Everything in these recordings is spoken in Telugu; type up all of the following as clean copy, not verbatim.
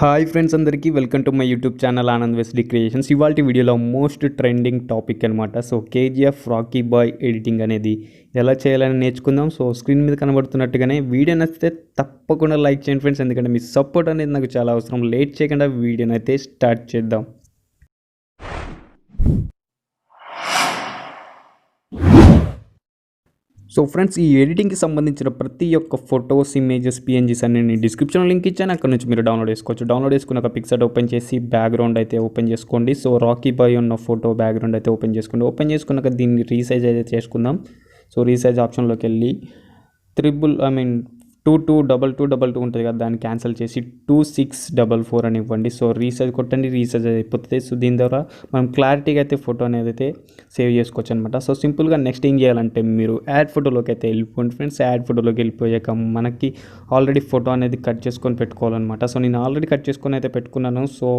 హాయ్ ఫ్రెండ్స్ అందరికీ welcome to my YouTube channel Anandwesleycreations. ఇవాళ వీడియోలో మోస్ట్ ట్రెండింగ్ టాపిక్ అనమాట. సో కేజీఎఫ్ రాకీ బాయ్ ఎడిటింగ్ అనేది ఎలా చేయాలని నేర్చుకుందాం. సో స్క్రీన్ మీద కనబడుతున్నట్టుగానే వీడియో నచ్చితే తప్పకుండా లైక్ చేయండి ఫ్రెండ్స్, ఎందుకంటే మీ సపోర్ట్ అనేది నాకు చాలా అవసరం. లేట్ చేయకుండా వీడియోని అయితే స్టార్ట్ చేద్దాం. సో ఫ్రెండ్స్, ఈ ఎడిటింగ్కి సంబంధించిన ప్రతి ఒక్క ఫొటోస్, ఇమేజెస్, పిఎన్జీస్ అన్ని నేను డిస్క్రిప్షన్లో లింక్ ఇచ్చాను. అక్కడ నుంచి మీరు డౌన్లోడ్ చేసుకోవచ్చు. డౌన్లోడ్ చేసుకున్న పిక్సార్ట్ ఓపెన్ చేసి బ్యాక్గ్రౌండ్ అయితే ఓపెన్ చేసుకోండి. సో రాకీ బాయ్ ఉన్న ఫోటో బ్యాక్గ్రౌండ్ అయితే ఓపెన్ చేసుకోండి. ఓపెన్ చేసుకున్నాక దీన్ని రీసైజ్ అయితే చేసుకుందాం. సో రీసైజ్ ఆప్షన్లోకి వెళ్ళి 222222 ఉంటుంది కదా, దాన్ని క్యాన్సిల్ చేసి 2644 అని ఇవ్వండి. సో రీసైజ్ కొట్టండి, రీసైజ్ అయిపోతుంది. సో దీని ద్వారా మనం క్లారిటీగా అయితే ఫోటో అనేది అయితే సేవ్ చేసుకోవచ్చు అనమాట. సో సింపుల్గా నెక్స్ట్ ఏం చేయాలంటే మీరు యాడ్ ఫోటోలోకి అయితే వెళ్ళిపోండి ఫ్రెండ్స్. యాడ్ ఫోటోలోకి వెళ్ళిపోయాక మనకి ఆల్రెడీ ఫోటో అనేది కట్ చేసుకొని పెట్టుకోవాలన్నమాట. సో నేను ఆల్రెడీ కట్ చేసుకొని అయితే పెట్టుకున్నాను. సో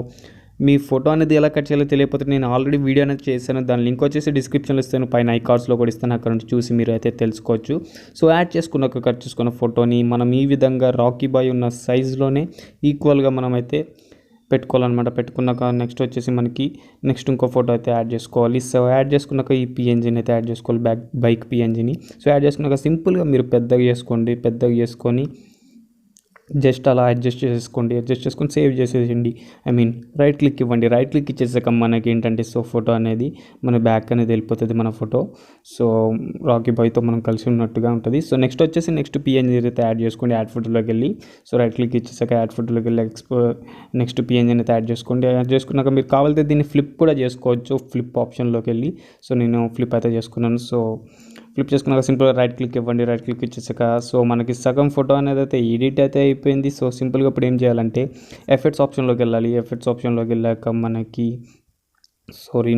మీ ఫోటో అనేది ఎలా కట్ చేయాలో తెలియకపోతే నేను ఆల్రెడీ వీడియో అనేది చేశాను. దాని లింక్ వచ్చేసి డిస్క్రిప్షన్లో ఇస్తాను, పైన ఐకార్డ్స్లో కూడా ఇస్తాను. అక్కడ నుంచి చూసి మీరు అయితే తెలుసుకోవచ్చు. సో యాడ్ చేసుకున్నాక కట్ చేసుకున్న ఫోటోని మనం ఈ విధంగా రాకీ బాయ్ ఉన్న సైజులోనే ఈక్వల్గా మనం అయితే పెట్టుకోవాలన్నమాట. పెట్టుకున్నాక నెక్స్ట్ వచ్చేసి మనకి నెక్స్ట్ ఇంకో ఫోటో అయితే యాడ్ చేసుకోవాలి. సో యాడ్ చేసుకున్నాక ఈ పిఎన్జీని అయితే యాడ్ చేసుకోవాలి, బైక్ పిఎన్జీని. సో యాడ్ చేసుకున్నాక సింపుల్గా మీరు పెద్దగా చేసుకొని జస్ట్ అలా అడ్జస్ట్ చేసుకొని సేవ్ చేసేయండి. రైట్ క్లిక్ ఇవ్వండి. రైట్ క్లిక్ ఇచ్చేసాక మనకి ఏంటంటే సో ఫోటో అనేది మన బ్యాక్ అనేది వెళ్ళిపోతుంది, మన ఫోటో. సో రాకీ బాయ్తో మనం కలిసి ఉన్నట్టుగా ఉంటుంది. సో నెక్స్ట్ వచ్చేసి నెక్స్ట్ పిఎన్జీ అయితే యాడ్ చేసుకోండి. యాడ్ ఫోటోలోకి వెళ్ళి సో రైట్ క్లిక్ ఇచ్చేసాక యాడ్ ఫోటోలోకి వెళ్ళి నెక్స్ట్ పిఎన్జీని అయితే యాడ్ చేసుకోండి. యాడ్ చేసుకున్నాక మీరు కావాలంటే దీన్ని ఫ్లిప్ కూడా చేసుకోవచ్చు, ఫ్లిప్ ఆప్షన్లోకి వెళ్ళి. సో నేను ఫ్లిప్ అయితే చేసుకున్నాను. సో ఫ్లిప్ చేసుకున్నాక సింపుల్గా రైట్ క్లిక్ ఇవ్వండి. రైట్ క్లిక్ ఇచ్చేసాక సో మనకి సగం ఫోటో అనేది అయితే ఎడిట్ అయితే అయిపోయింది. సో సింపుల్గా ఇప్పుడు ఏం చేయాలంటే ఎఫెక్ట్స్ ఆప్షన్లోకి వెళ్ళాలి. ఎఫెక్ట్స్ ఆప్షన్లోకి వెళ్ళాక మనకి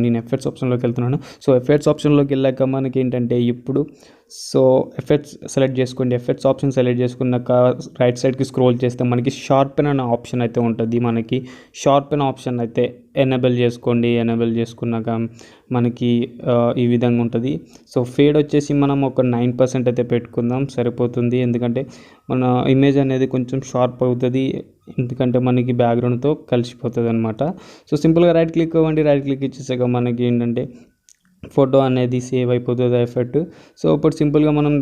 నేను ఎఫెక్ట్స్ ఆప్షన్లోకి వెళ్తున్నాను. సో ఎఫెక్ట్స్ ఆప్షన్లోకి వెళ్ళాక మనకి ఏంటంటే ఇప్పుడు సో ఎఫెక్ట్స్ సెలెక్ట్ చేసుకోండి. ఎఫెక్ట్స్ ఆప్షన్ సెలెక్ట్ చేసుకున్నాక రైట్ సైడ్కి స్క్రోల్ చేస్తే మనకి షార్పెన్ అనే ఆప్షన్ అయితే ఉంటుంది. మనకి షార్పెన్ ఆప్షన్ అయితే ఎనేబుల్ చేసుకోండి. ఎనేబుల్ చేసుకున్నాక మనకి ఈ విధంగా ఉంటుంది. సో ఫేడ్ వచ్చేసి మనం ఒక 9% అయితే పెట్టుకుందాం, సరిపోతుంది. ఎందుకంటే మన ఇమేజ్ అనేది కొంచెం షార్ప్ అవుతుంది, ఎందుకంటే మనకి బ్యాక్గ్రౌండ్తో కలిసిపోతుంది అనమాట. సో సింపుల్గా రైట్ క్లిక్ అవ్వండి. రైట్ క్లిక్ ఇచ్చేసాక మనకి ఏంటంటే ఫోటో అనేది సేవ్ అయిపోతుంది ఎఫెక్ట్. సో ఇప్పుడు సింపుల్గా మనం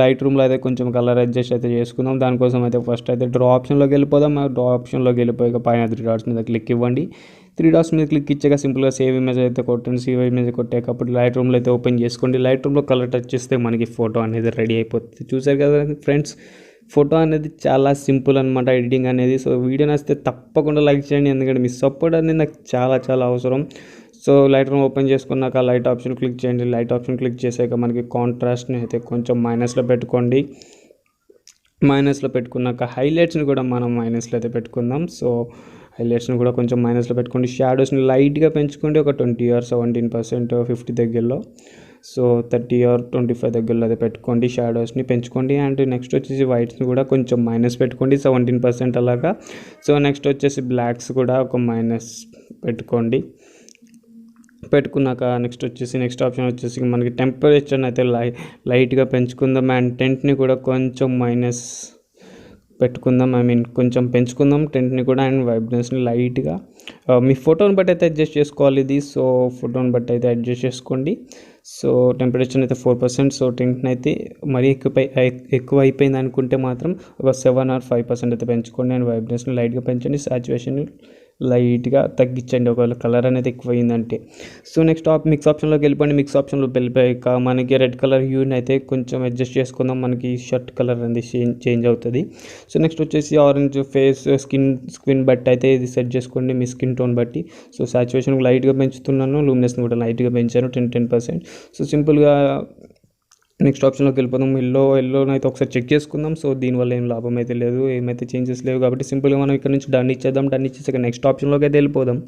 లైట్ రూమ్లో అయితే కొంచెం కలర్ అడ్జస్ట్ అయితే చేసుకుందాం. దానికోసం అయితే ఫస్ట్ అయితే డ్రా ఆప్షన్లోకి వెళ్ళిపోదాం. డ్రా ఆప్షన్లోకి వెళ్ళిపోయాక పైన 3 డాట్స్ మీద క్లిక్ ఇవ్వండి. 3 డాట్స్ మీద క్లిక్ ఇచ్చాక సింపుల్గా సేవ్ ఇమేజ్ అయితే కొట్టండి. సేవ్ ఇమేజ్ కొట్టాక అప్పుడు లైట్ రూమ్లో అయితే ఓపెన్ చేసుకోండి. లైట్ రూమ్లో కలర్ టచ్ చేస్తే మనకి ఫోటో అనేది రెడీ అయిపోతుంది. చూసారు కదా ఫ్రెండ్స్, ఫోటో అనేది చాలా సింపుల్ అనమాట ఎడిటింగ్ అనేది. సో వీడియో నచ్చితే తప్పకుండా లైక్ చేయండి, ఎందుకంటే మీ సపోర్ట్ అనేది నాకు చాలా చాలా అవసరం. సో లైట్ రూమ్ ఓపెన్ చేసుకున్నాక లైట్ ఆప్షన్ క్లిక్ చేయండి. లైట్ ఆప్షన్ క్లిక్ చేసాక మనకి కాంట్రాస్ట్ని అయితే కొంచెం మైనస్లో పెట్టుకోండి. మైనస్లో పెట్టుకున్నాక హైలైట్స్ని కూడా మనం మైనస్లో అయితే పెట్టుకుందాం. సో హైలైట్స్ని కూడా కొంచెం మైనస్లో పెట్టుకోండి. షాడోస్ని లైట్గా పెంచుకోండి, ఒక 20 or 17%, 50 దగ్గరలో. సో 30 or 25 దగ్గరలో అయితే పెట్టుకోండి. షాడోస్ని పెంచుకోండి. అండ్ నెక్స్ట్ వచ్చేసి వైట్స్ని కూడా కొంచెం మైనస్ పెట్టుకోండి, 17% అలాగా. సో నెక్స్ట్ వచ్చేసి బ్లాక్స్ కూడా ఒక మైనస్ పెట్టుకున్నాక నెక్స్ట్ ఆప్షన్ వచ్చేసి మనకి టెంపరేచర్ని అయితే లైట్గా పెంచుకుందాం. అండ్ టెంట్ని కూడా కొంచెం మైనస్ పెట్టుకుందాం, కొంచెం పెంచుకుందాం టెంట్ని కూడా. అండ్ వైబ్రెన్స్ని లైట్గా మీ ఫోటోని బట్టి అయితే అడ్జస్ట్ చేసుకోవాలి ఇది. సో ఫోటోని బట్టి అయితే అడ్జస్ట్ చేసుకోండి. సో టెంపరేచర్ అయితే 4%. సో టెంట్ని అయితే మరీ ఎక్కువ అయిపోయింది అనుకుంటే మాత్రం ఒక 7 or 5% అయితే పెంచుకోండి. అండ్ వైబ్రెన్స్ని లైట్గా పెంచండి. సాచురేషన్ లైట్గా తగ్గించండి ఒకవేళ కలర్ అనేది ఎక్కువ అయిందంటే. సో నెక్స్ట్ మిక్స్ ఆప్షన్లోకి వెళ్ళిపోండి. మిక్స్ ఆప్షన్లో వెళ్ళిపోయాక మనకి రెడ్ కలర్ హ్యూని అయితే కొంచెం అడ్జస్ట్ చేసుకుందాం, మనకి షర్ట్ కలర్ అనేది చేంజ్ అవుతుంది. సో నెక్స్ట్ వచ్చేసి ఆరెంజ్ ఫేస్ స్కిన్ బట్టి అయితే ఇది సెట్ చేసుకోండి, మీ స్కిన్ టోన్ బట్టి. సో సాచురేషన్ లైట్గా పెంచుతున్నాను, లూమినెస్ని కూడా లైట్గా పెంచాను, 10%. సో సింపుల్గా నెక్స్ట్ ఆప్షన్లోకి వెళ్ళిపోదాం. ఎల్లోనైతే ఒకసారి చెక్ చేసుకుందాం. సో దీనివల్ల ఏం లాభం అయితే లేదు, ఏమైతే చేంజెస్ లేవు కాబట్టి సింపుల్గా మనం ఇక్కడ నుంచి డన్ ఇచ్చేద్దాం. డన్ ఇచ్చేసాక నెక్స్ట్ ఆప్షన్లోకి అయితే వెళ్ళిపోదాం.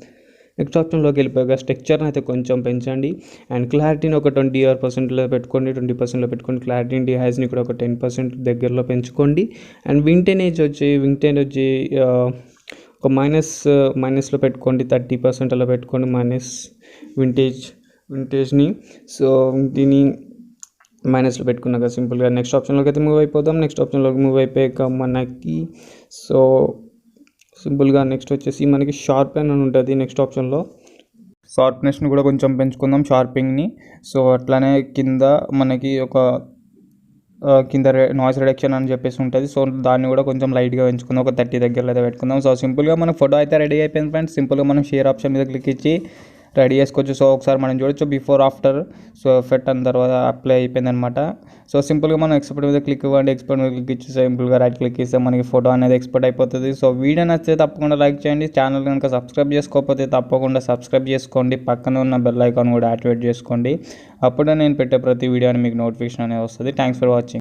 నెక్స్ట్ ఆప్షన్లోకి వెళ్ళిపోయాక స్ట్రక్చర్ని అయితే కొంచెం పెంచండి. అండ్ క్లారిటీని ఒక 20% పెట్టుకోండి, 20%లో పెట్టుకోండి. క్లారిటీ డిహైజ్ని కూడా ఒక 10% దగ్గరలో పెంచుకోండి. అండ్ వింటేజ్ వచ్చి ఒక మైనస్లో పెట్టుకోండి, 30% అలా పెట్టుకోండి మైనస్ వింటేజ్ని. సో దీన్ని మైనస్లో పెట్టుకున్నాక సింపుల్గా నెక్స్ట్ ఆప్షన్లోకి అయితే మూవ్ అయిపోదాం. నెక్స్ట్ ఆప్షన్లోకి మూవ్ అయిపోయాక మనకి సింపుల్గా నెక్స్ట్ వచ్చేసి మనకి షార్పెన్ అని ఉంటుంది నెక్స్ట్ ఆప్షన్లో. షార్ప్నెస్ని కూడా కొంచెం పెంచుకుందాం, షార్పింగ్ని. సో అట్లానే కింద మనకి ఒక కింద నాయిస్ రిడక్షన్ అని చెప్పేసి ఉంటుంది. సో దాన్ని కూడా కొంచెం లైట్గా పెంచుకుందాం, ఒక 30 దగ్గరలో అయితే పెట్టుకుందాం. సో సింపుల్గా మన ఫోటో అయితే రెడీ అయిపోయింది ఫ్రెండ్స్. సింపుల్గా మనం షేర్ ఆప్షన్ మీద క్లిక్ ఇచ్చి రెడీ చేసుకోవచ్చు. సో ఒకసారి మనం చూడొచ్చు బిఫోర్ ఆఫ్టర్. సో ఎఫెక్ట్ అన్న తర్వాత అప్లై అయిపోయింది అనమాట. సో సింపుల్గా మనం ఎక్స్పోర్ట్ మీద క్లిక్ ఇవ్వండి, ఎక్స్పోర్ట్ మీద క్లిక్ ఇచ్చి సింపుల్గా రైట్ క్లిక్ ఇస్తే మనకి ఫోటో అనేది ఎక్స్పోర్ట్ అయిపోతుంది. సో వీడియో నచ్చితే తప్పకుండా లైక్ చేయండి. ఛానల్ కనుక సబ్స్క్రైబ్ చేసుకోకపోతే తప్పకుండా సబ్స్క్రైబ్ చేసుకోండి. పక్కన ఉన్న బెల్ ఐకాన్ కూడా యాక్టివేట్ చేసుకోండి. అప్పుడే నేను పెట్టే ప్రతి వీడియోని మీకు నోటిఫికేషన్ అనేది వస్తుంది. Thanks for watching.